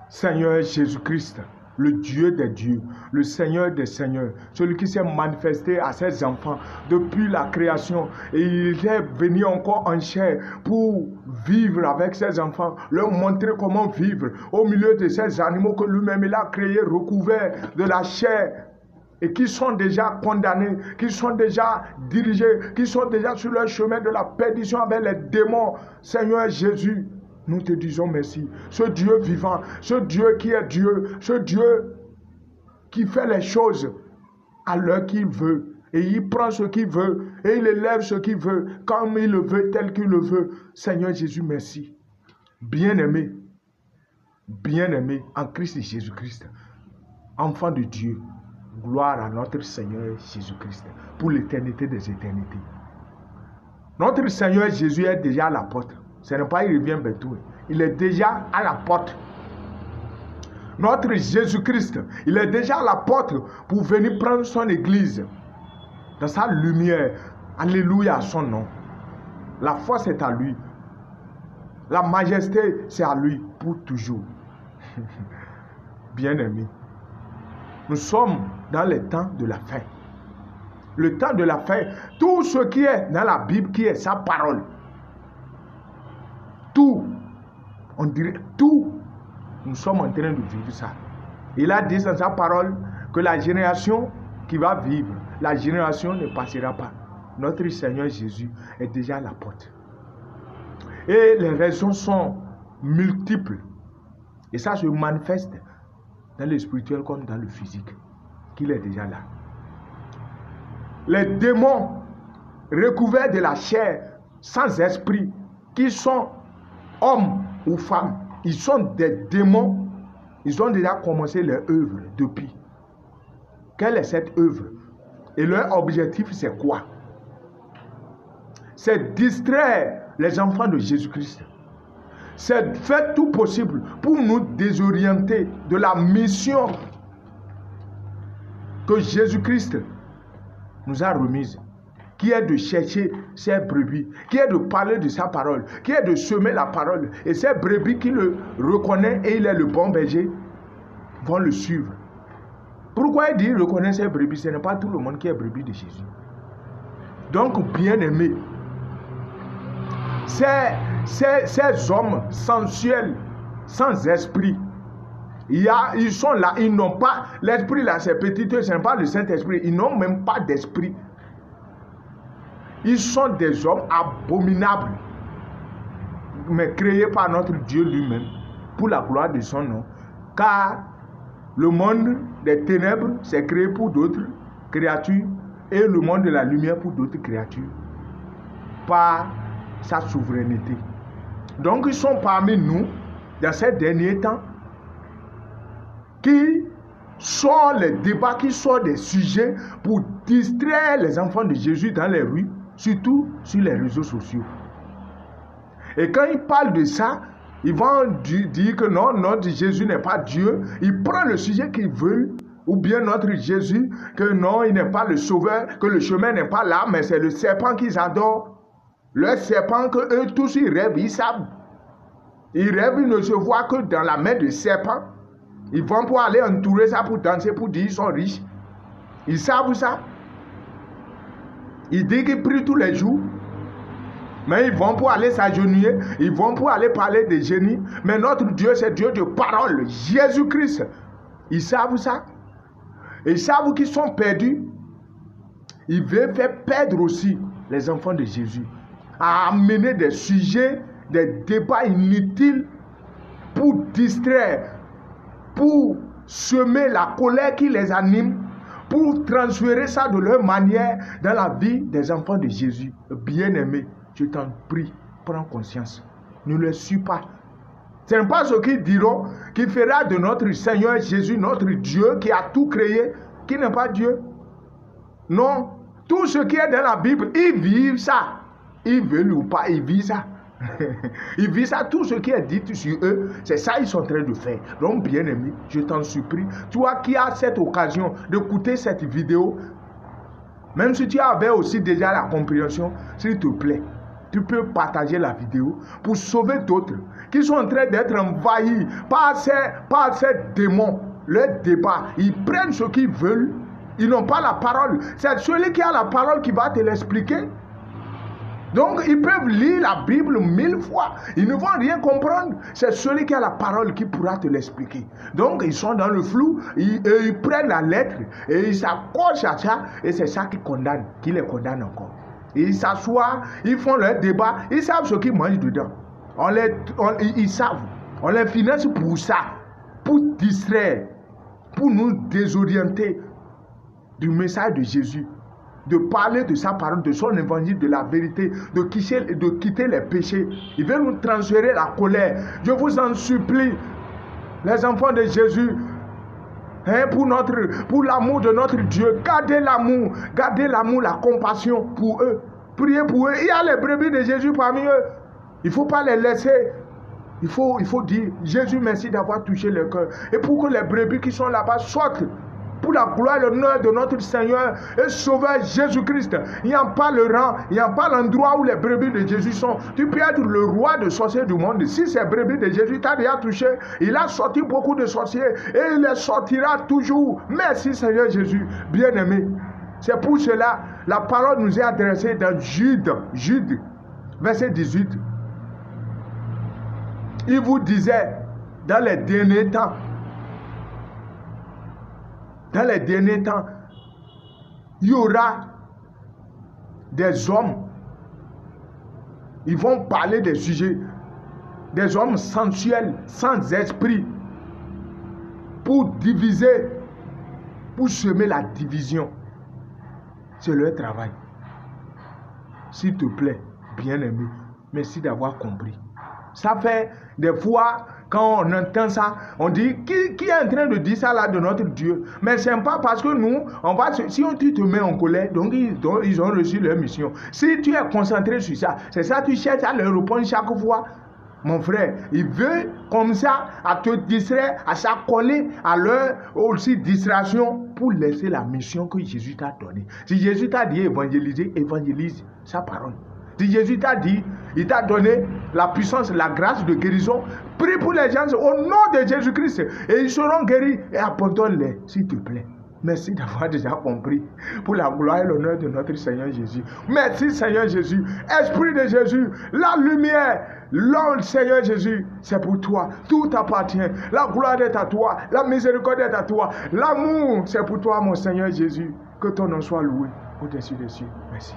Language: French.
Seigneur Jésus-Christ, le Dieu des dieux, le Seigneur des seigneurs, celui qui s'est manifesté à ses enfants depuis la création, et il est venu encore en chair pour vivre avec ses enfants, leur montrer comment vivre au milieu de ces animaux que lui-même il a créés, recouverts de la chair, et qui sont déjà condamnés, qui sont déjà dirigés, qui sont déjà sur leur chemin de la perdition avec les démons. Seigneur Jésus, nous te disons merci. Ce Dieu vivant, ce Dieu qui est Dieu, ce Dieu qui fait les choses à l'heure qu'il veut. Et il prend ce qu'il veut, et il élève ce qu'il veut, comme il le veut, tel qu'il le veut. Seigneur Jésus, merci. Bien-aimé en Christ Jésus-Christ, enfant de Dieu, gloire à notre Seigneur Jésus-Christ pour l'éternité des éternités. Notre Seigneur Jésus est déjà à la porte. Ce n'est pas il revient bientôt. Il est déjà à la porte. Notre Jésus-Christ, il est déjà à la porte pour venir prendre son église dans sa lumière. Alléluia à son nom. La force est à lui. La majesté, c'est à lui pour toujours. Bien-aimés, nous sommes dans les temps de la fin. Le temps de la fin, tout ce qui est dans la Bible, qui est sa parole, tout, on dirait tout, nous sommes en train de vivre ça. Il a dit dans sa parole que la génération qui va vivre, la génération ne passera pas. Notre Seigneur Jésus est déjà à la porte. Et les raisons sont multiples. Et ça se manifeste dans le spirituel comme dans le physique, qu'il est déjà là. Les démons recouverts de la chair, sans esprit, qui sont hommes ou femmes, ils sont des démons. Ils ont déjà commencé leur œuvre depuis. Quelle est cette œuvre? Et leur objectif, c'est quoi? C'est distraire les enfants de Jésus-Christ. C'est faire tout possible pour nous désorienter de la mission que Jésus-Christ nous a remise, qui est de chercher ses brebis, qui est de parler de sa parole, qui est de semer la parole. Et ces brebis qui le reconnaissent et il est le bon berger, vont le suivre. Pourquoi il dit reconnaît ses brebis? Ce n'est pas tout le monde qui est brebis de Jésus. Donc, bien-aimés, ces hommes sensuels, sans esprit, ils sont là, ils n'ont pas, l'esprit là, c'est petit, ce n'est pas le Saint-Esprit, ils n'ont même pas d'esprit. Ils sont des hommes abominables, mais créés par notre Dieu lui-même, pour la gloire de son nom. Car le monde des ténèbres, c'est créé pour d'autres créatures, et le monde de la lumière pour d'autres créatures, par sa souveraineté. Donc ils sont parmi nous, dans ces derniers temps, qui sont les débats, qui sont des sujets pour distraire les enfants de Jésus dans les rues, surtout sur les réseaux sociaux. Et quand ils parlent de ça, ils vont dire que non, notre Jésus n'est pas Dieu. Ils prennent le sujet qu'ils veulent, ou bien notre Jésus, que non, il n'est pas le sauveur, que le chemin n'est pas là, mais c'est le serpent qu'ils adorent. Le serpent que eux tous ils rêvent, ils savent. Ils rêvent, ils ne se voient que dans la main du serpent. Ils vont pour aller entourer ça pour danser, pour dire qu'ils sont riches. Ils savent ça. Ils disent qu'ils prient tous les jours. Mais ils vont pour aller s'agenouiller. Ils vont pour aller parler des génies. Mais notre Dieu, c'est Dieu de parole. Jésus-Christ. Ils savent ça. Ils savent qu'ils sont perdus. Ils veulent faire perdre aussi les enfants de Jésus. À amener des sujets, des débats inutiles pour distraire, pour semer la colère qui les anime, pour transférer ça de leur manière dans la vie des enfants de Jésus. Bien-aimés, je t'en prie, prends conscience. Ne les suis pas. Ce n'est pas ce qu'ils diront qui fera de notre Seigneur Jésus, notre Dieu qui a tout créé, qui n'est pas Dieu. Non, tout ce qui est dans la Bible, ils vivent ça. Ils veulent ou pas, ils vivent ça. Ils vivent ça, tout ce qui est dit sur eux, c'est ça qu'ils sont en train de faire. Donc, bien-aimé, je t'en supplie, toi qui as cette occasion d'écouter cette vidéo, même si tu avais aussi déjà la compréhension, s'il te plaît, tu peux partager la vidéo pour sauver d'autres qui sont en train d'être envahis par ces démons. Le débat, ils prennent ce qu'ils veulent, ils n'ont pas la parole. C'est celui qui a la parole qui va te l'expliquer. Donc, ils peuvent lire la Bible 1000 fois. Ils ne vont rien comprendre. C'est celui qui a la parole qui pourra te l'expliquer. Donc, ils sont dans le flou. Ils prennent la lettre et ils s'accrochent à ça. Et c'est ça qui les condamne encore. Et ils s'assoient, ils font leur débat. Ils savent ce qu'ils mangent dedans. Ils savent. On les finance pour ça. Pour distraire. Pour nous désorienter du message de Jésus. De parler de sa parole, de son évangile, de la vérité, de quitter les péchés. Il veut nous transférer la colère. Je vous en supplie, les enfants de Jésus, pour l'amour de notre Dieu, gardez l'amour, la compassion pour eux. Priez pour eux. Il y a les brebis de Jésus parmi eux. Il ne faut pas les laisser. Il faut dire, Jésus, merci d'avoir touché le cœur. Et pour que les brebis qui sont là-bas sortent, pour la gloire et l'honneur de notre Seigneur et Sauveur Jésus-Christ. Il n'y a pas le rang, il n'y a pas l'endroit où les brebis de Jésus sont. Tu peux être le roi de sorciers du monde. Si ces brebis de Jésus t'ont déjà touché, il a sorti beaucoup de sorciers et il les sortira toujours. Merci Seigneur Jésus, bien-aimé. C'est pour cela, la parole nous est adressée dans Jude, verset 18. Il vous disait, dans les derniers temps, il y aura des hommes, ils vont parler des sujets, des hommes sensuels, sans esprit, pour diviser, pour semer la division. C'est leur travail. S'il te plaît, bien-aimé, merci d'avoir compris. Ça fait des fois, quand on entend ça, on dit, qui est en train de dire ça là de notre Dieu? Mais ce n'est pas parce que nous, si tu te mets en colère, donc ils ont reçu leur mission. Si tu es concentré sur ça, c'est ça tu cherches à leur répondre chaque fois. Mon frère, il veut comme ça à te distraire, à s'accoler à leur aussi distraction pour laisser la mission que Jésus t'a donnée. Si Jésus t'a dit évangéliser, évangélise sa parole. Si Jésus t'a dit, il t'a donné la puissance, la grâce de guérison, prie pour les gens au nom de Jésus-Christ et ils seront guéris et abandonne-les, s'il te plaît. Merci d'avoir déjà compris pour la gloire et l'honneur de notre Seigneur Jésus. Merci Seigneur Jésus. Esprit de Jésus, la lumière, l'homme Seigneur Jésus, c'est pour toi. Tout appartient. La gloire est à toi. La miséricorde est à toi. L'amour, c'est pour toi mon Seigneur Jésus. Que ton nom soit loué au-dessus des cieux. Merci.